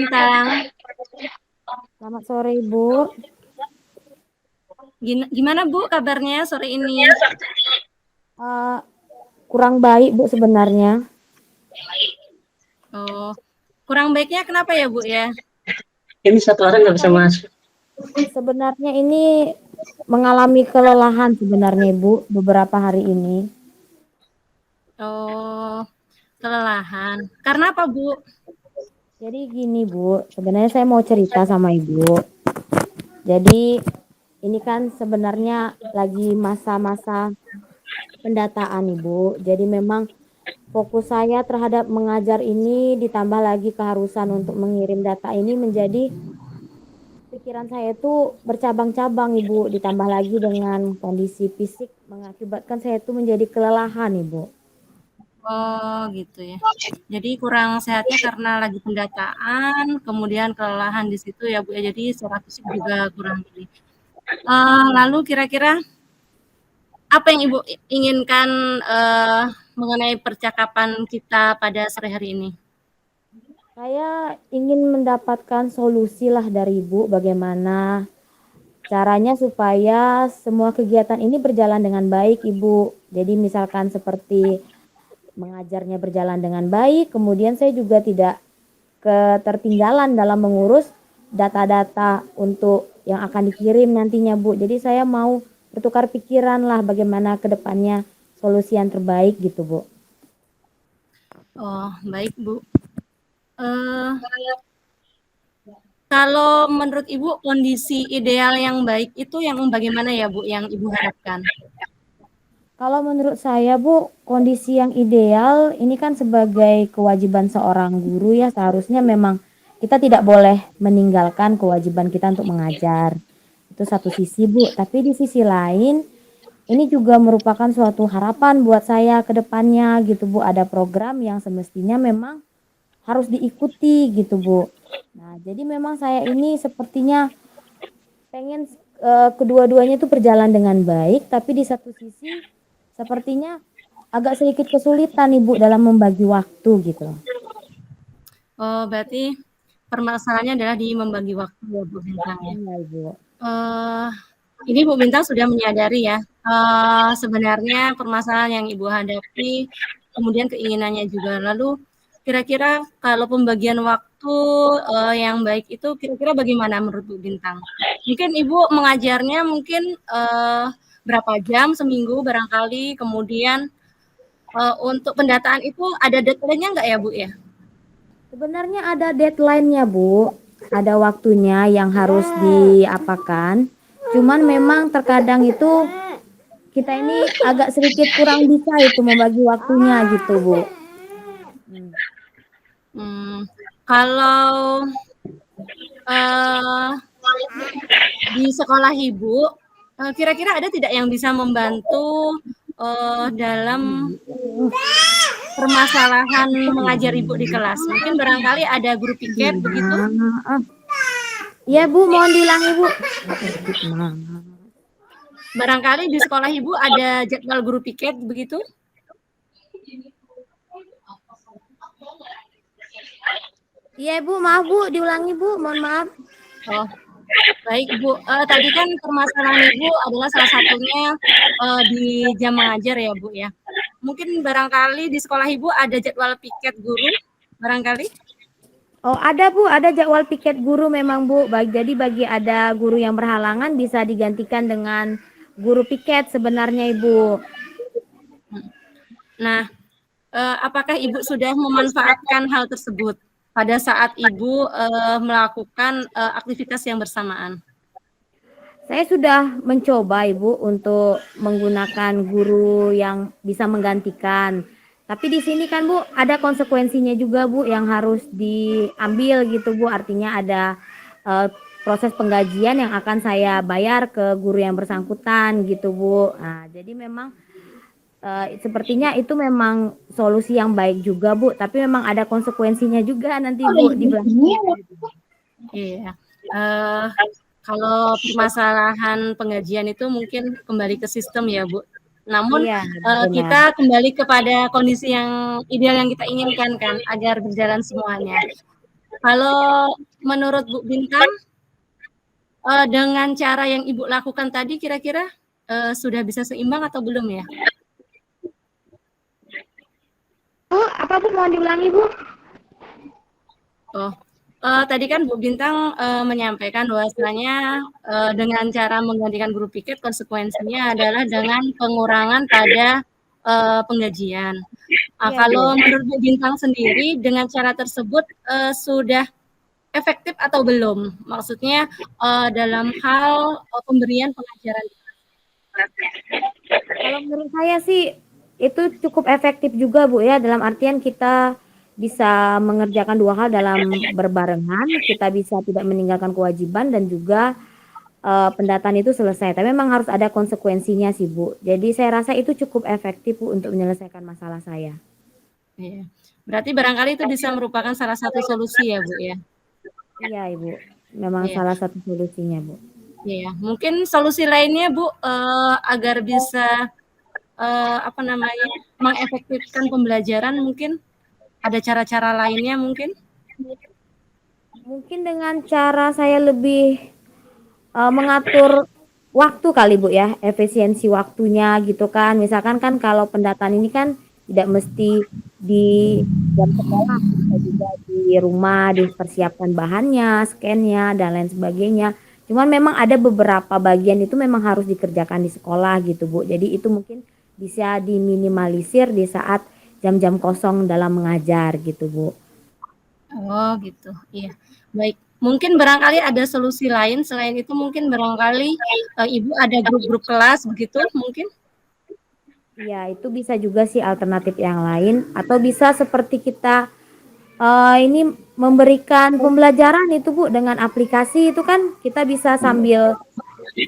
Bintang. Selamat sore, Ibu. Gimana Bu kabarnya sore ini? Kurang baik, Bu, sebenarnya. Oh, kurang baiknya kenapa ya Bu ya? Ini satu orang nggak bisa masuk. Sebenarnya ini mengalami kelelahan sebenarnya, Ibu, beberapa hari ini. Oh, kelelahan. Karena apa Bu? Jadi gini, Bu, sebenarnya saya mau cerita sama Ibu. Jadi ini kan sebenarnya lagi masa-masa pendataan, Ibu. Jadi memang fokus saya terhadap mengajar ini ditambah lagi keharusan untuk mengirim data ini menjadi pikiran saya itu bercabang-cabang, Ibu, ditambah lagi dengan kondisi fisik mengakibatkan saya itu menjadi kelelahan, Ibu. Oh gitu ya. Jadi kurang sehatnya karena lagi pendataan, kemudian kelelahan di situ ya Bu ya. Jadi secara fisik juga kurang ini. Lalu kira-kira apa yang Ibu inginkan mengenai percakapan kita pada sore hari ini? Saya ingin mendapatkan solusi lah dari Ibu bagaimana caranya supaya semua kegiatan ini berjalan dengan baik, Ibu. Jadi misalkan seperti mengajarnya berjalan dengan baik, kemudian saya juga tidak ketertinggalan dalam mengurus data-data untuk yang akan dikirim nantinya, Bu. Jadi saya mau bertukar pikiran lah bagaimana ke depannya solusi yang terbaik gitu, Bu. Oh, baik Bu. Kalau menurut Ibu kondisi ideal yang baik itu yang bagaimana ya Bu yang Ibu harapkan? Kalau menurut saya, Bu, kondisi yang ideal ini kan sebagai kewajiban seorang guru ya, seharusnya memang kita tidak boleh meninggalkan kewajiban kita untuk mengajar. Itu satu sisi, Bu. Tapi di sisi lain, ini juga merupakan suatu harapan buat saya ke depannya gitu, Bu. Ada program yang semestinya memang harus diikuti gitu, Bu. Nah, jadi memang saya ini sepertinya pengen kedua-duanya itu berjalan dengan baik, tapi di satu sisi sepertinya agak sedikit kesulitan Ibu dalam membagi waktu gitu. Oh, berarti permasalahannya adalah di membagi waktu ya Bu Bintang ya. Iya, Ibu. Ini Bu Bintang sudah menyadari ya, sebenarnya permasalahan yang Ibu hadapi, kemudian keinginannya juga. Lalu kira-kira kalau pembagian waktu yang baik itu kira-kira bagaimana menurut Bu Bintang? Mungkin Ibu mengajarnya mungkin berapa jam seminggu barangkali, kemudian untuk pendataan itu ada deadline-nya nggak ya Bu ya? Sebenarnya ada deadline-nya, Bu. Ada waktunya yang harus diapakan. Cuman memang terkadang itu kita ini agak sedikit kurang bisa itu membagi waktunya gitu, Bu. Kalau di sekolah Ibu, kira-kira ada tidak yang bisa membantu dalam permasalahan mengajar Ibu di kelas? Mungkin barangkali ada guru piket begitu? Iya, Bu, mohon diulangi, Bu. Barangkali di sekolah Ibu ada jadwal guru piket begitu? Iya, Bu, maaf, Bu, diulangi, Bu, mohon maaf. Oh, baik Bu. Tadi kan permasalahan Ibu adalah salah satunya di jam mengajar ya Bu ya. Mungkin barangkali di sekolah Ibu ada jadwal piket guru, barangkali? Oh, ada Bu, ada jadwal piket guru memang Bu. Jadi bagi ada guru yang berhalangan bisa digantikan dengan guru piket sebenarnya Ibu. Nah, apakah Ibu sudah memanfaatkan hal tersebut pada saat Ibu melakukan aktivitas yang bersamaan? Saya sudah mencoba Ibu untuk menggunakan guru yang bisa menggantikan. Tapi di sini kan Bu ada konsekuensinya juga Bu yang harus diambil gitu Bu. Artinya ada proses penggajian yang akan saya bayar ke guru yang bersangkutan gitu Bu. Nah, jadi memang sepertinya itu memang solusi yang baik juga Bu. Tapi memang ada konsekuensinya juga nanti Bu di belakang. Iya. Kalau permasalahan penggajian itu mungkin kembali ke sistem ya Bu. Namun Iya, kita kembali kepada kondisi yang ideal yang kita inginkan kan agar berjalan semuanya. Kalau menurut Bu Bintang, dengan cara yang Ibu lakukan tadi kira-kira, sudah bisa seimbang atau belum ya? Bu, apa Bu, mohon diulangi Bu? Oh, tadi kan Bu Bintang, menyampaikan bahwasanya, dengan cara menggantikan guru piket konsekuensinya adalah dengan pengurangan pada, penggajian. Iya Kalau Ibu. menurut Bu Bintang sendiri dengan cara tersebut, sudah efektif atau belum? Maksudnya, dalam hal, pemberian pengajaran. Kalau menurut saya sih itu cukup efektif juga Bu ya, dalam artian kita bisa mengerjakan dua hal dalam berbarengan, kita bisa tidak meninggalkan kewajiban dan juga pendataan itu selesai. Tapi memang harus ada konsekuensinya sih Bu. Jadi saya rasa itu cukup efektif Bu untuk menyelesaikan masalah saya. Iya. Berarti barangkali itu bisa merupakan salah satu solusi ya, Bu, ya? Iya Ibu, memang Iya. salah satu solusinya Bu. Iya. Mungkin solusi lainnya, Bu, agar bisa, apa namanya, mengefektifkan pembelajaran mungkin ada cara-cara lainnya mungkin? Mungkin dengan cara saya lebih mengatur waktu kali Bu ya, efisiensi waktunya gitu kan. Misalkan kan kalau pendataan ini kan tidak mesti di jam sekolah, bisa juga di rumah dipersiapkan bahannya, scan-nya dan lain sebagainya. Cuman memang ada beberapa bagian itu memang harus dikerjakan di sekolah gitu Bu. Jadi itu mungkin bisa diminimalisir di saat jam-jam kosong dalam mengajar gitu Bu. Oh, gitu. Iya. Baik. Mungkin barangkali ada solusi lain selain itu mungkin barangkali, Ibu ada grup-grup kelas begitu mungkin? Iya, itu bisa juga sih alternatif yang lain atau bisa seperti kita ini memberikan pembelajaran itu Bu dengan aplikasi itu kan kita bisa sambil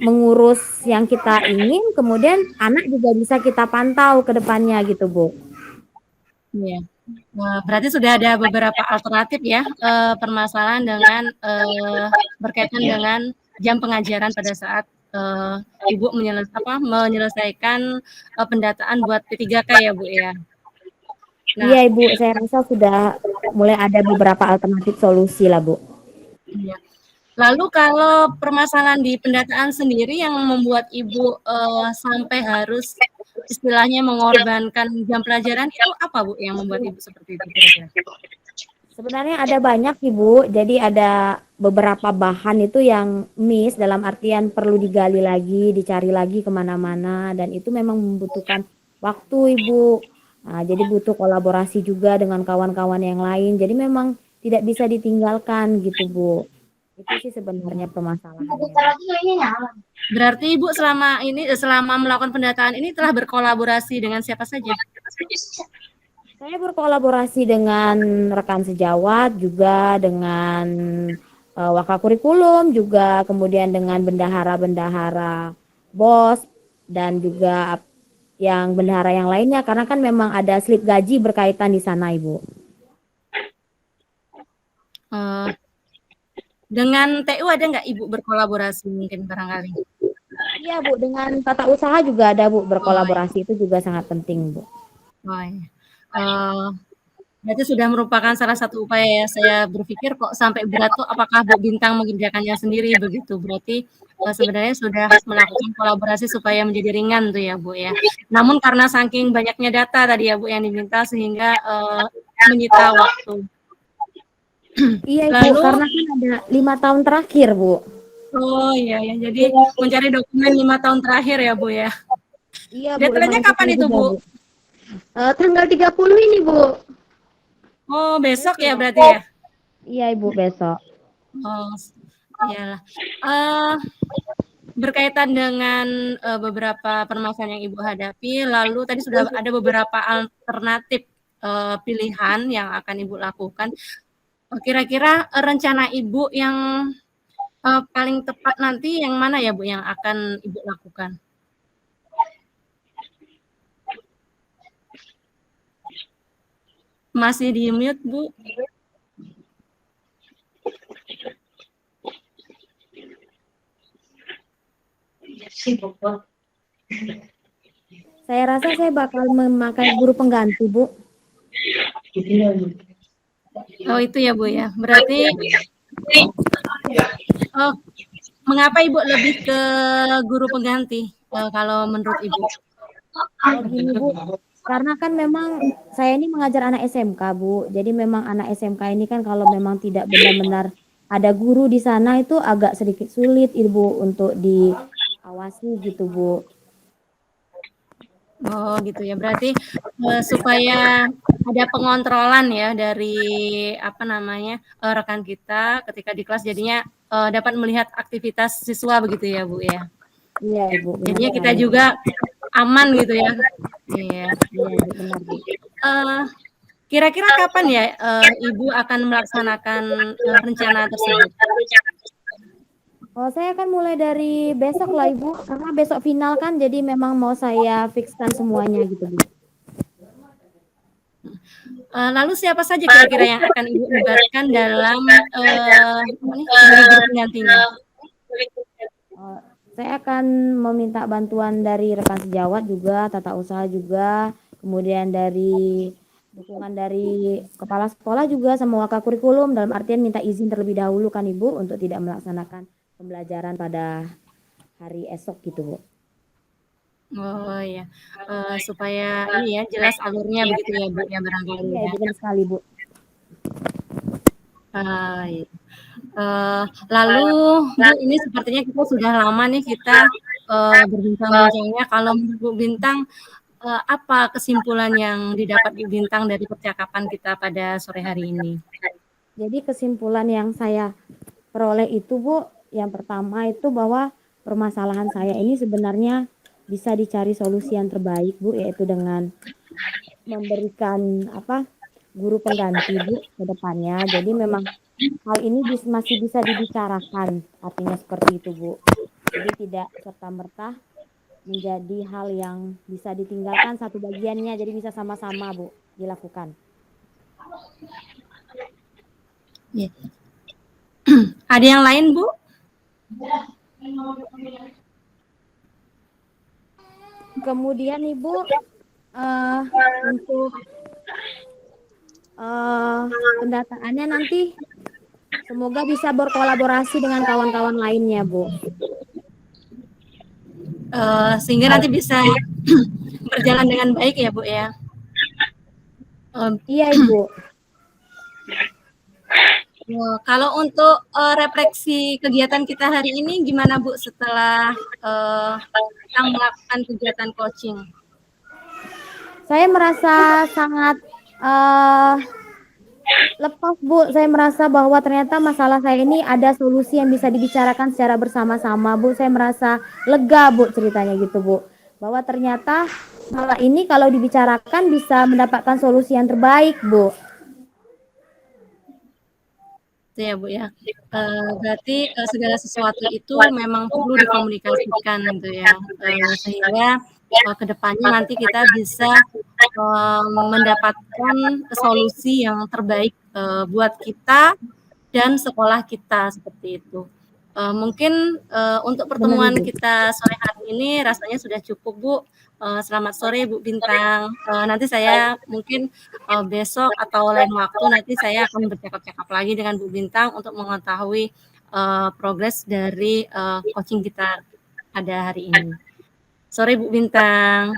mengurus yang kita ingin, kemudian anak juga bisa kita pantau ke depannya gitu Bu. Iya. Wah, berarti sudah ada beberapa alternatif ya, permasalahan dengan, berkaitan dengan jam pengajaran pada saat, Ibu menyelesaikan, pendataan buat P3K ya, Bu, ya? Nah, Iya Ibu, saya rasa sudah mulai ada beberapa alternatif solusi lah Bu. iya. Lalu kalau permasalahan di pendataan sendiri yang membuat Ibu, sampai harus istilahnya mengorbankan jam pelajaran itu apa, Bu, yang membuat Ibu seperti itu kira-kira? Sebenarnya ada banyak Ibu, jadi ada beberapa bahan itu yang miss dalam artian perlu digali lagi, dicari lagi kemana-mana dan itu memang membutuhkan waktu Ibu. Nah, jadi butuh kolaborasi juga dengan kawan-kawan yang lain. Jadi memang tidak bisa ditinggalkan gitu Bu. Itu sih sebenarnya permasalahannya. Berarti Ibu selama melakukan pendataan ini telah berkolaborasi dengan siapa saja? Saya berkolaborasi dengan rekan sejawat, juga dengan wakakurikulum, juga kemudian dengan bendahara-bendahara BOS, dan juga yang bendahara yang lainnya, karena kan memang ada slip gaji berkaitan di sana, Ibu. Dengan TU ada nggak Ibu berkolaborasi mungkin barangkali? Iya, Bu, dengan tata usaha juga ada, Bu, Oh, iya. berkolaborasi itu juga sangat penting, Bu. Oh, iya. Berarti sudah merupakan salah satu upaya ya, saya berpikir kok sampai berat tuh apakah Bu Bintang mengerjakannya sendiri begitu, berarti, sebenarnya sudah melakukan kolaborasi supaya menjadi ringan tuh ya, Bu, ya. Namun karena saking banyaknya data tadi ya, Bu, yang diminta sehingga, menyita waktu. Iya, Ibu, Lalu karena kan ada 5 tahun terakhir, Bu. oh, iya ya, jadi mencari dokumen 5 tahun terakhir ya, Bu, ya. Iya, Bu, Deadline-nya lumayan kapan susah itu, juga, Bu? Bu. Tanggal 30 ini, Bu. Oh, besok ya berarti ya? Iya, Ibu, besok. Oh, iyalah. Eee, berkaitan dengan, beberapa permasalahan yang Ibu hadapi, lalu tadi sudah ada beberapa alternatif, pilihan yang akan Ibu lakukan. Kira-kira, rencana Ibu yang, paling tepat nanti yang mana ya, Bu, yang akan Ibu lakukan? Masih di-mute, Bu? Saya rasa saya bakal memakai guru pengganti, Bu. Oh itu ya Bu ya. Berarti oh, mengapa Ibu lebih ke guru pengganti kalau menurut Ibu? Oh gini Bu, karena kan memang saya ini mengajar anak SMK Bu, jadi memang anak SMK ini kan kalau memang tidak benar-benar ada guru di sana itu agak sedikit sulit Ibu untuk diawasi gitu Bu. Oh gitu ya. Berarti supaya ada pengontrolan ya dari apa namanya rekan kita ketika di kelas jadinya dapat melihat aktivitas siswa begitu ya Bu ya. Iya Ibu, benar Jadinya kita sekali. juga aman gitu ya. Iya. Iya Ibu, benar Bu. Eh, Kira-kira kapan ya Ibu akan melaksanakan rencana tersebut? Oh, saya akan mulai dari besok lah Ibu, karena besok final kan, jadi memang mau saya fixkan semuanya gitu Bu. Lalu siapa saja kira-kira yang akan Ibu libatkan dalam sebagai guru penggantinya? Oh, saya akan meminta bantuan dari rekan sejawat juga, tata usaha juga, kemudian dari dukungan dari kepala sekolah juga sama wakil kurikulum, dalam artian minta izin terlebih dahulu kan Ibu untuk tidak melaksanakan pembelajaran pada hari esok gitu Bu. Oh ya, supaya ini ya jelas alurnya begitu ya Bu ya barangkali Iya ya. Ibu, benar sekali Bu. Iya. Lalu Bu ini sepertinya kita sudah lama nih kita berbincang-bincangnya. Kalau menurut Bu Bintang, apa kesimpulan yang didapat Bu Bintang dari percakapan kita pada sore hari ini? Jadi kesimpulan yang saya peroleh itu Bu, yang pertama itu bahwa permasalahan saya ini sebenarnya bisa dicari solusi yang terbaik Bu, yaitu dengan memberikan apa guru pengganti Bu ke depannya. Jadi memang hal ini masih bisa dibicarakan, artinya seperti itu Bu. Jadi tidak serta-merta menjadi hal yang bisa ditinggalkan satu bagiannya, jadi bisa sama-sama Bu dilakukan. Ya. Ada yang lain Bu? Kemudian Ibu untuk pendataannya nanti semoga bisa berkolaborasi dengan kawan-kawan lainnya Bu. Sehingga nanti bisa berjalan dengan baik ya Bu ya. Iya Ibu. Kalau untuk refleksi kegiatan kita hari ini gimana Bu setelah kita melakukan kegiatan coaching? Saya merasa sangat lepas Bu. Saya merasa bahwa ternyata masalah saya ini ada solusi yang bisa dibicarakan secara bersama-sama Bu. Saya merasa lega Bu ceritanya gitu Bu. Bahwa ternyata masalah ini kalau dibicarakan bisa mendapatkan solusi yang terbaik Bu. Itu ya Bu ya. Berarti segala sesuatu itu memang perlu dikomunikasikan gitu ya. Sehingga ke depannya nanti kita bisa mendapatkan solusi yang terbaik buat kita dan sekolah kita seperti itu. Mungkin untuk pertemuan kita sore hari ini rasanya sudah cukup Bu. Selamat sore Bu Bintang. Nanti saya mungkin besok atau lain waktu nanti saya akan bercakap-cakap lagi dengan Bu Bintang untuk mengetahui progres dari coaching kita pada hari ini. Sore Bu Bintang.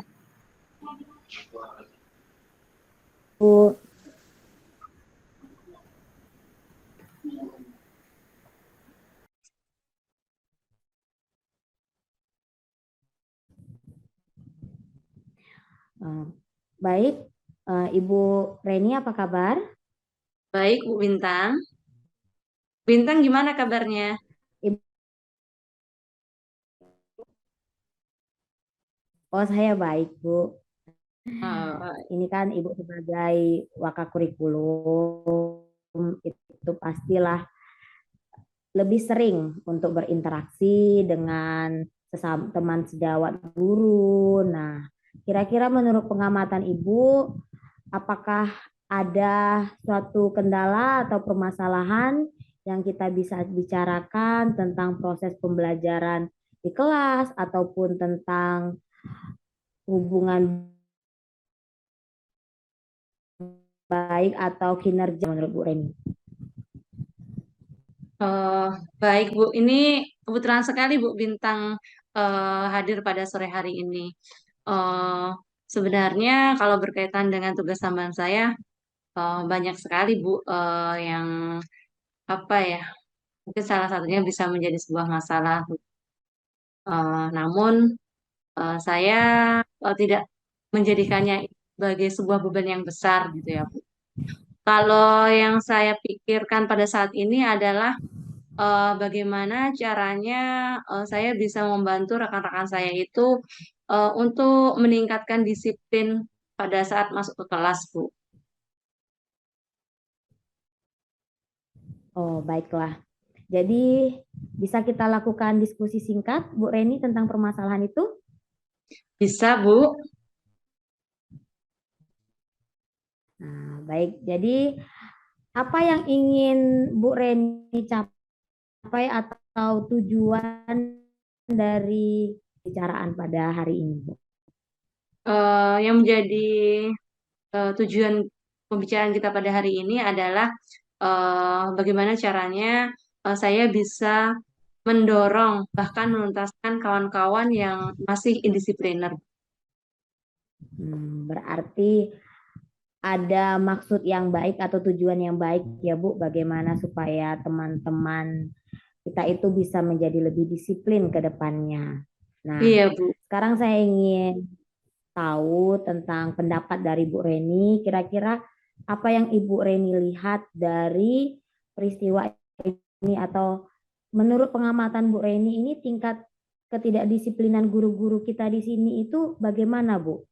Bu. Baik, Ibu Reni apa kabar? Baik Bu Bintang. Bintang gimana kabarnya? Oh saya baik Bu. Oh, Ini kan Ibu sebagai wakakurikulum itu pastilah lebih sering untuk berinteraksi dengan sesama teman sejawat guru. Nah, kira-kira menurut pengamatan Ibu, apakah ada suatu kendala atau permasalahan yang kita bisa bicarakan tentang proses pembelajaran di kelas ataupun tentang hubungan baik atau kinerja menurut Bu Reni? Eh, Baik Bu, ini kebetulan sekali Bu Bintang hadir pada sore hari ini. Eh, Sebenarnya kalau berkaitan dengan tugas tambahan saya, banyak sekali Bu yang apa ya, mungkin salah satunya bisa menjadi sebuah masalah Bu. Namun saya tidak menjadikannya sebagai sebuah beban yang besar gitu ya Bu. Kalau yang saya pikirkan pada saat ini adalah bagaimana caranya saya bisa membantu rekan-rekan saya itu untuk meningkatkan disiplin pada saat masuk ke kelas, Bu. Oh, baiklah. Jadi bisa kita lakukan diskusi singkat, Bu Reni, tentang permasalahan itu? Bisa, Bu. Nah, baik. Jadi apa yang ingin Bu Reni capai atau tujuan dari bicaraan pada hari ini, Bu? Yang menjadi tujuan pembicaraan kita pada hari ini adalah bagaimana caranya saya bisa mendorong bahkan menuntaskan kawan-kawan yang masih indisipliner. Berarti ada maksud yang baik atau tujuan yang baik ya Bu, bagaimana supaya teman-teman kita itu bisa menjadi lebih disiplin ke depannya. Nah, Iya, Bu. sekarang saya ingin tahu tentang pendapat dari Bu Reni, kira-kira apa yang Ibu Reni lihat dari peristiwa ini, atau menurut pengamatan Bu Reni ini tingkat ketidakdisiplinan guru-guru kita di sini itu bagaimana, Bu?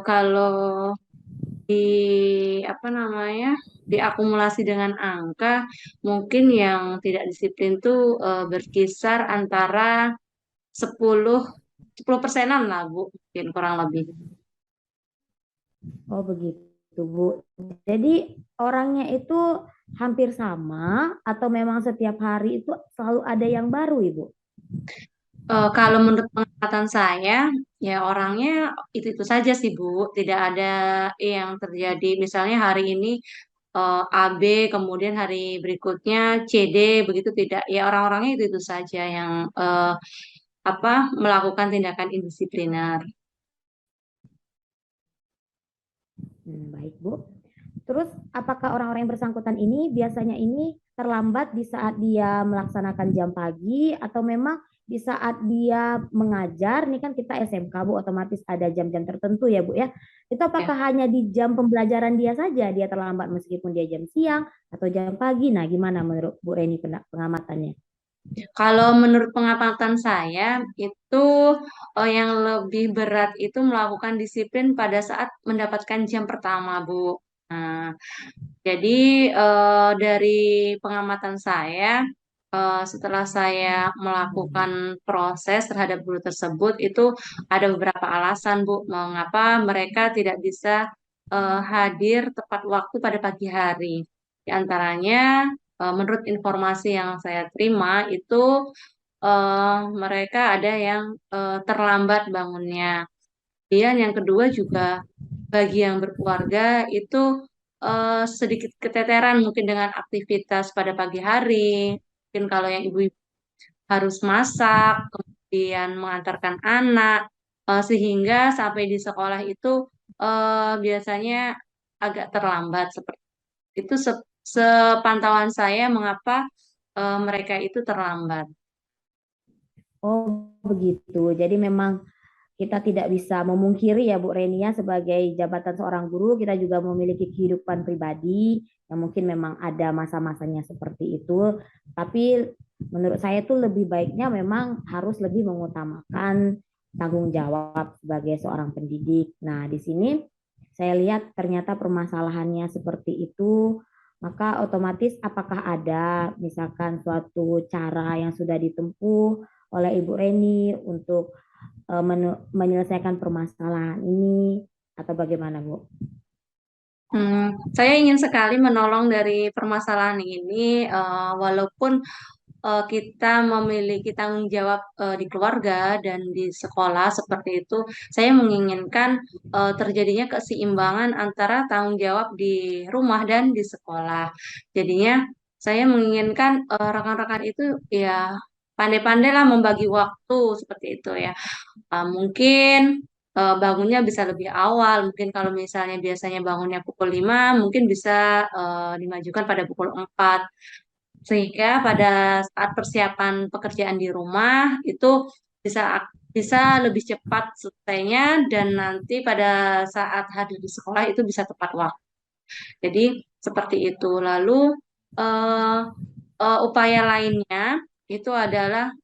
Kalau di apa namanya diakumulasi dengan angka, mungkin yang tidak disiplin tuh berkisar antara 10 10 persenan lah Bu, mungkin kurang lebih. Oh begitu, Bu. Jadi orangnya itu hampir sama atau memang setiap hari itu selalu ada yang baru, Ibu? Kalau menurut pengamatan saya, ya orangnya itu saja sih Bu, tidak ada yang terjadi. Misalnya hari ini AB, kemudian hari berikutnya CD, begitu tidak. Ya orang-orangnya itu saja yang apa melakukan tindakan indisipliner. Baik, Bu. Terus apakah orang-orang yang bersangkutan ini biasanya ini terlambat di saat dia melaksanakan jam pagi atau memang di saat dia mengajar, ini kan kita SMK Bu, otomatis ada jam-jam tertentu ya Bu ya. Itu Ya. apakah hanya di jam pembelajaran dia saja dia terlambat meskipun dia jam siang atau jam pagi? Nah, gimana menurut Bu Reni pengamatannya? Kalau menurut pengamatan saya itu yang lebih berat itu melakukan disiplin pada saat mendapatkan jam pertama, Bu. Nah, jadi dari pengamatan saya setelah saya melakukan proses terhadap guru tersebut itu ada beberapa alasan, Bu, mengapa mereka tidak bisa hadir tepat waktu pada pagi hari. Di antaranya menurut informasi yang saya terima itu mereka ada yang terlambat bangunnya. Kemudian yang kedua juga bagi yang berkeluarga itu sedikit keteteran mungkin dengan aktivitas pada pagi hari. Mungkin kalau yang ibu harus masak, kemudian mengantarkan anak, sehingga sampai di sekolah itu biasanya agak terlambat seperti itu sepantauan saya mengapa mereka itu terlambat. Oh, begitu. Jadi memang kita tidak bisa memungkiri ya Bu Renia, sebagai jabatan seorang guru kita juga memiliki kehidupan pribadi yang mungkin memang ada masa-masanya seperti itu. Tapi menurut saya itu lebih baiknya memang harus lebih mengutamakan tanggung jawab sebagai seorang pendidik. Nah, di sini saya lihat ternyata permasalahannya seperti itu. Maka otomatis apakah ada misalkan suatu cara yang sudah ditempuh oleh Ibu Reni untuk menyelesaikan permasalahan ini atau bagaimana, Bu? Saya ingin sekali menolong dari permasalahan ini, walaupun kita memiliki tanggung jawab di keluarga dan di sekolah seperti itu, saya menginginkan terjadinya keseimbangan antara tanggung jawab di rumah dan di sekolah. Jadinya saya menginginkan rekan-rekan itu ya pandai-pandailah membagi waktu seperti itu ya. Mungkin bangunnya bisa lebih awal. Mungkin kalau misalnya biasanya bangunnya pukul 5, mungkin bisa dimajukan pada pukul 4. Sehingga pada saat persiapan pekerjaan di rumah itu bisa bisa lebih cepat selesainya dan nanti pada saat hadir di sekolah itu bisa tepat waktu. Jadi seperti itu. Lalu eh, upaya lainnya itu adalah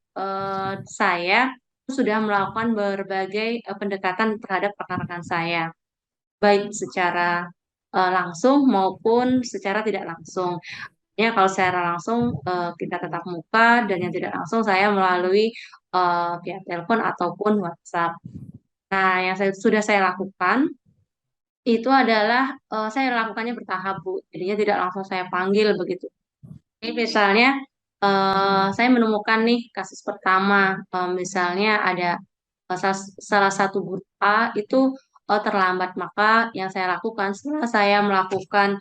saya sudah melakukan berbagai pendekatan terhadap rekan-rekan saya, baik secara langsung maupun secara tidak langsung. Ya, kalau secara langsung kita tetap muka dan yang tidak langsung saya melalui via telepon ataupun WhatsApp. Nah, yang sudah saya lakukan itu adalah saya lakukannya bertahap, Bu. Jadinya tidak langsung saya panggil begitu. Ini misalnya saya menemukan nih kasus pertama, misalnya ada salah satu guru A itu terlambat, maka yang saya lakukan setelah saya melakukan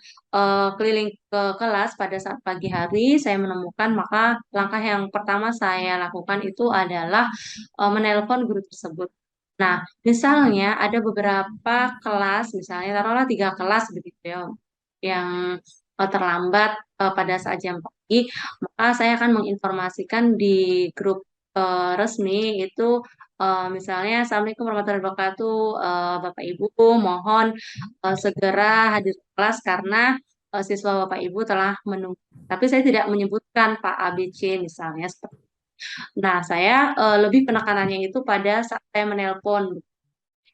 keliling ke kelas pada saat pagi hari, saya menemukan maka langkah yang pertama saya lakukan itu adalah menelpon guru tersebut. Nah, misalnya ada beberapa kelas, misalnya taruhlah 3 kelas begitu ya, yang terlambat pada saat jam pagi, maka saya akan menginformasikan di grup resmi itu misalnya Assalamualaikum warahmatullahi wabarakatuh, Bapak Ibu mohon segera hadir ke kelas karena siswa Bapak Ibu telah menunggu. Tapi saya tidak menyebutkan Pak ABC misalnya. Nah, saya lebih penekanannya itu pada saat saya menelpon.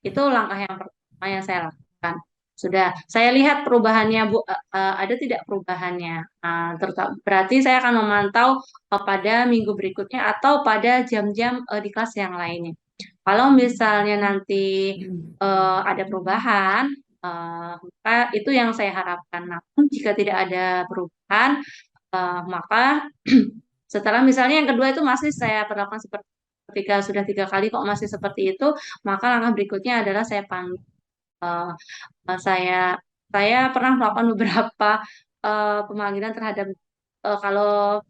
Itu langkah yang pertama yang saya lakukan. Sudah, saya lihat perubahannya, Bu. Ada tidak perubahannya? Terutama, berarti saya akan memantau pada minggu berikutnya atau pada jam-jam di kelas yang lainnya. Kalau misalnya nanti ada perubahan, maka itu yang saya harapkan. Namun jika tidak ada perubahan, maka setelah misalnya yang kedua itu masih saya perlakukan seperti ketika sudah 3 kali kok masih seperti itu, maka langkah berikutnya adalah saya panggil. Eh, saya pernah melakukan beberapa pemanggilan terhadap kalau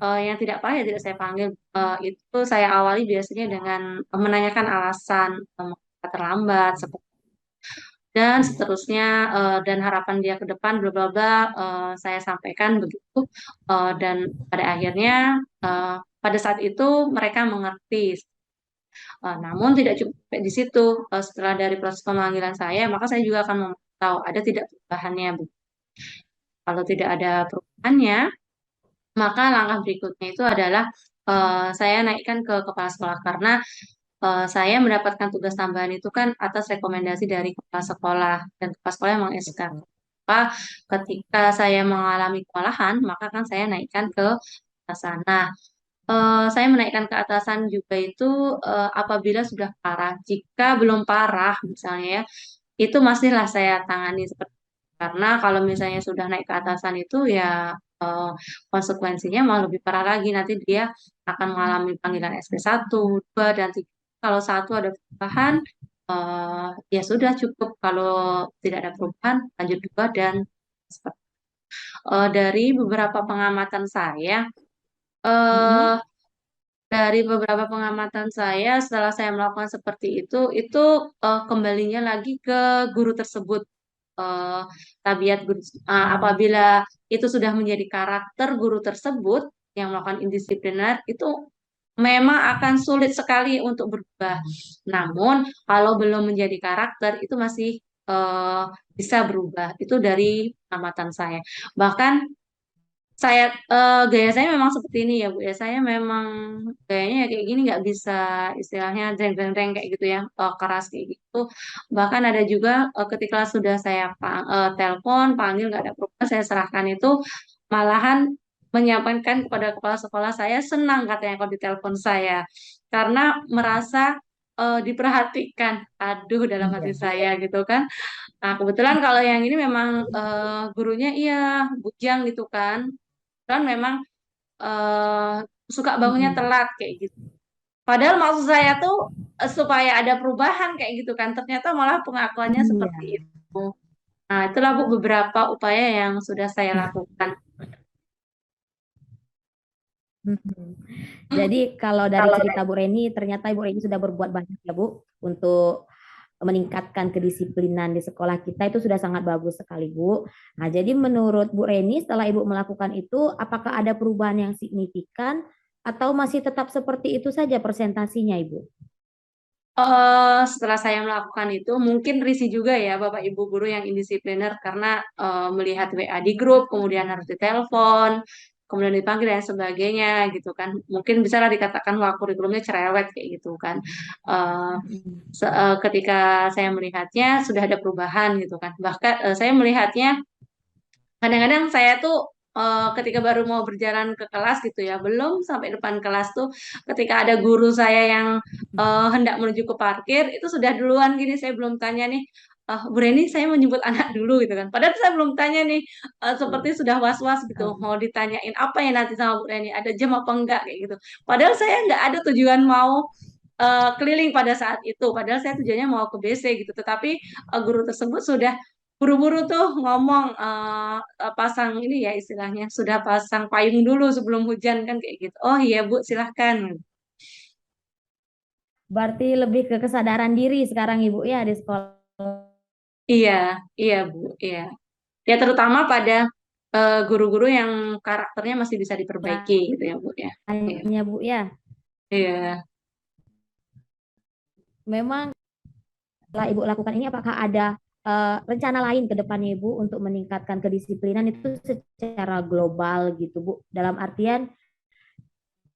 yang tidak parah ya tidak saya panggil. Itu saya awali biasanya dengan menanyakan alasan mengapa terlambat dan seterusnya dan harapan dia ke depan bla bla bla saya sampaikan begitu. Dan pada akhirnya pada saat itu mereka mengerti. Namun tidak cukup sampai di situ. Setelah dari proses pemanggilan saya, maka saya juga akan memantau ada tidak perubahannya, Bu. Kalau tidak ada perubahannya, maka langkah berikutnya itu adalah saya naikkan ke kepala sekolah karena saya mendapatkan tugas tambahan itu kan atas rekomendasi dari kepala sekolah dan kepala sekolah yang meng-SK. Maka ketika saya mengalami kewalahan, maka kan saya naikkan ke sana. Saya menaikkan ke atasan juga itu apabila sudah parah. Jika belum parah, misalnya ya, itu masihlah saya tangani seperti karena kalau misalnya sudah naik ke atasan itu ya konsekuensinya malah lebih parah lagi. Nanti dia akan mengalami panggilan SP1, 2, dan 3. Kalau satu ada perubahan, ya sudah cukup. Kalau tidak ada perubahan, lanjut 2 dan seperti. Dari beberapa pengamatan saya, eh, Mm-mm. dari beberapa pengamatan saya, setelah saya melakukan seperti itu kembalinya lagi ke guru tersebut. Eh, Tabiat guru, Oh, apabila itu sudah menjadi karakter guru tersebut yang melakukan indisipliner, itu memang akan sulit sekali untuk berubah. Namun, kalau belum menjadi karakter, itu masih eh, bisa berubah. Itu dari pengamatan saya. Bahkan gaya saya memang seperti ini ya Bu ya. Saya memang gayanya ya kayak gini nggak bisa istilahnya jreng-jreng kayak gitu ya, keras kayak gitu. Bahkan ada juga ketika sudah saya telepon, panggil nggak ada perubahan, saya serahkan itu malahan menyampaikan kepada kepala sekolah saya senang katanya kalau ditelepon saya karena merasa diperhatikan. Aduh dalam hati iya. saya gitu kan. Nah, kebetulan kalau yang ini memang gurunya iya bujang gitu kan. Kan memang suka bangunnya telat kayak gitu. Padahal maksud saya tuh supaya ada perubahan kayak gitu kan. Ternyata malah pengakuannya Iya. seperti itu. Nah, itulah Bu beberapa upaya yang sudah saya lakukan. Mhm. Jadi kalau dari cerita Bu Reni, ternyata Ibu Reni sudah berbuat banyak ya Bu untuk meningkatkan kedisiplinan di sekolah kita itu sudah sangat bagus sekali Bu. Nah, jadi menurut Bu Reni setelah Ibu melakukan itu, apakah ada perubahan yang signifikan atau masih tetap seperti itu saja persentasinya Ibu? Setelah saya melakukan itu, mungkin risih juga ya Bapak Ibu guru yang indisipliner karena melihat WA di grup, kemudian harus ditelepon, kemudian dipanggil dan sebagainya gitu kan. Mungkin bisa lah dikatakan wah kurikulumnya cerewet kayak gitu kan. Eh, Ketika saya melihatnya sudah ada perubahan gitu kan. Bahkan saya melihatnya kadang-kadang saya tuh ketika baru mau berjalan ke kelas gitu ya, belum sampai depan kelas tuh, ketika ada guru saya yang hendak menuju ke parkir, itu sudah duluan gini, saya belum tanya nih, Bu Reni, saya menjemput anak dulu gitu kan. Padahal saya belum tanya nih, seperti sudah was-was gitu, mau ditanyain apa ya nanti sama Bu Reni, ada jam apa enggak kayak gitu. Padahal saya nggak ada tujuan mau keliling pada saat itu. Padahal saya tujuannya mau ke BC gitu. Tetapi guru tersebut sudah buru-buru tuh ngomong pasang ini ya istilahnya sudah pasang payung dulu sebelum hujan kan kayak gitu. Oh iya Bu, silahkan. Berarti lebih ke kesadaran diri sekarang Ibu ya di sekolah. Iya, iya Bu, iya. Ya terutama pada guru-guru yang karakternya masih bisa diperbaiki gitu ya Bu ya. Iya. Hanya Bu ya. Iya. Memang setelah Ibu lakukan ini apakah ada rencana lain ke depannya Ibu untuk meningkatkan kedisiplinan itu secara global gitu Bu. Dalam artian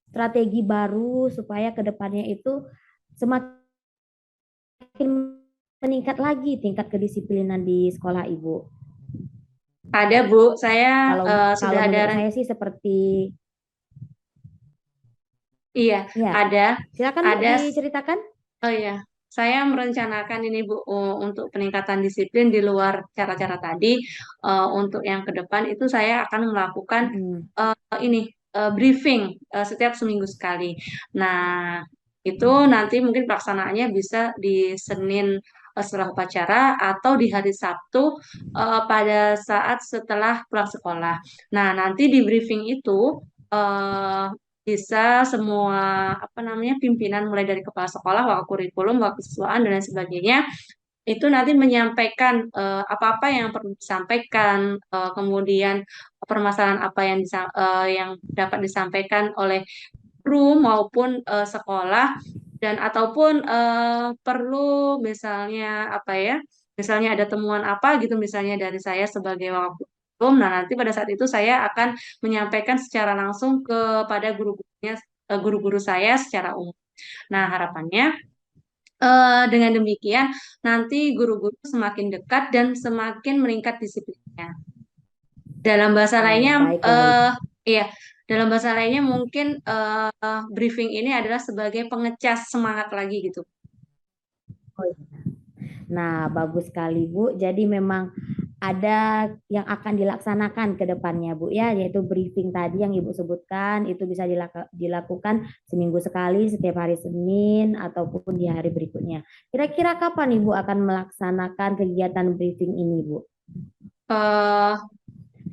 strategi baru supaya ke depannya itu semakin meningkat lagi tingkat kedisiplinan di sekolah Ibu. Ada Bu, saya Kalau sudah kalau ada menurut saya sih seperti iya, ya. ada Silakan Bu ada diceritakan. oh iya, saya merencanakan ini Bu untuk peningkatan disiplin di luar cara-cara tadi. Untuk yang ke depan itu saya akan melakukan Mm-mm. ini briefing setiap seminggu sekali. Nah, itu nanti mungkin pelaksanaannya bisa di Senin setelah upacara atau di hari Sabtu pada saat setelah pulang sekolah. Nah, nanti di briefing itu eh, bisa semua apa namanya pimpinan mulai dari kepala sekolah, wakil kurikulum, wakil siswaan dan lain sebagainya itu nanti menyampaikan apa-apa yang perlu disampaikan, kemudian permasalahan apa yang dapat disampaikan oleh kru maupun sekolah dan ataupun perlu misalnya apa ya, misalnya ada temuan apa gitu misalnya dari saya sebagai wakil kurikulum. Nah, nanti pada saat itu saya akan menyampaikan secara langsung kepada guru-guru saya secara umum. Nah, harapannya dengan demikian, nanti guru-guru semakin dekat dan semakin meningkat disiplinnya. Dalam bahasa Oh, lainnya, baiklah Ibu. iya, dalam bahasa lainnya mungkin briefing ini adalah sebagai pengecas semangat lagi gitu. Oh, iya. Nah, bagus sekali Bu. Jadi memang ada yang akan dilaksanakan ke depannya Bu ya, yaitu briefing tadi yang Ibu sebutkan itu bisa dilakukan seminggu sekali setiap hari Senin ataupun di hari berikutnya. Kira-kira kapan Ibu akan melaksanakan kegiatan briefing ini Bu? Eh,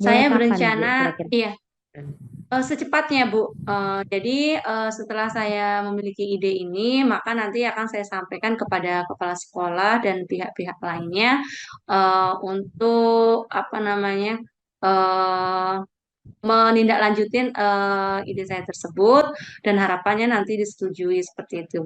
Mulai saya kapan Ibu berencana, kira-kira? iya, secepatnya, Bu. Jadi, setelah saya memiliki ide ini, maka nanti akan saya sampaikan kepada kepala sekolah dan pihak-pihak lainnya untuk apa namanya eh, menindaklanjutin ide saya tersebut dan harapannya nanti disetujui seperti itu.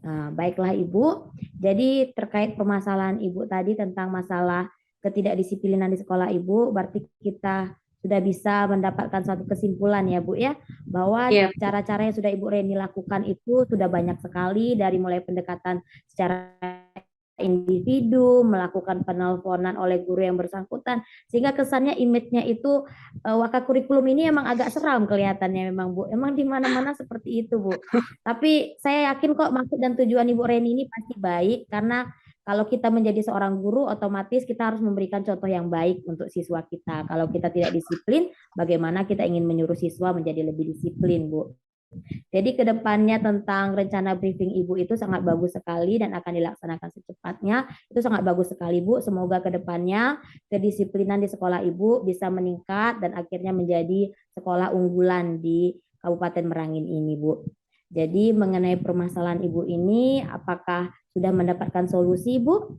Nah, baiklah Ibu. Jadi terkait permasalahan Ibu tadi tentang masalah ketidakdisiplinan di sekolah Ibu, berarti kita sudah bisa mendapatkan suatu kesimpulan ya Bu ya, bahwa Iya, cara-cara yang sudah Ibu Reni lakukan itu sudah banyak sekali dari mulai pendekatan secara individu, melakukan penelponan oleh guru yang bersangkutan, sehingga kesannya image-nya itu wakakurikulum ini emang agak seram kelihatannya memang Bu. Emang di mana-mana seperti itu Bu. Tapi saya yakin kok maksud dan tujuan Ibu Reni ini pasti baik karena kalau kita menjadi seorang guru, otomatis kita harus memberikan contoh yang baik untuk siswa kita. Kalau kita tidak disiplin, bagaimana kita ingin menyuruh siswa menjadi lebih disiplin, Bu? Jadi kedepannya tentang rencana briefing Ibu itu sangat bagus sekali dan akan dilaksanakan secepatnya. Itu sangat bagus sekali, Bu. Semoga kedepannya kedisiplinan di sekolah Ibu bisa meningkat dan akhirnya menjadi sekolah unggulan di Kabupaten Merangin ini, Bu. Jadi mengenai permasalahan Ibu ini, apakah sudah mendapatkan solusi, Bu?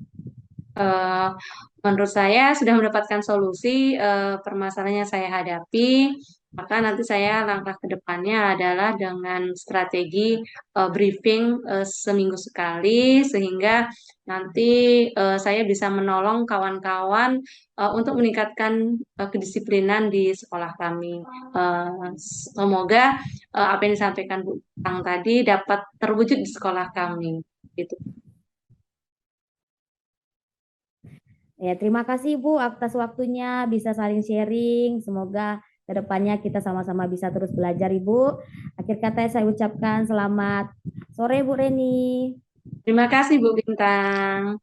Menurut saya sudah mendapatkan solusi permasalahan yang saya hadapi, maka nanti saya langkah ke depannya adalah dengan strategi briefing seminggu sekali, sehingga nanti saya bisa menolong kawan-kawan untuk meningkatkan kedisiplinan di sekolah kami. Semoga apa yang disampaikan Bu Tang tadi dapat terwujud di sekolah kami. Gitu. Ya, terima kasih Bu atas waktunya, bisa saling sharing. Semoga kedepannya kita sama-sama bisa terus belajar, Ibu. Akhir kata saya ucapkan selamat sore, Bu Reni. Terima kasih Bu Bintang.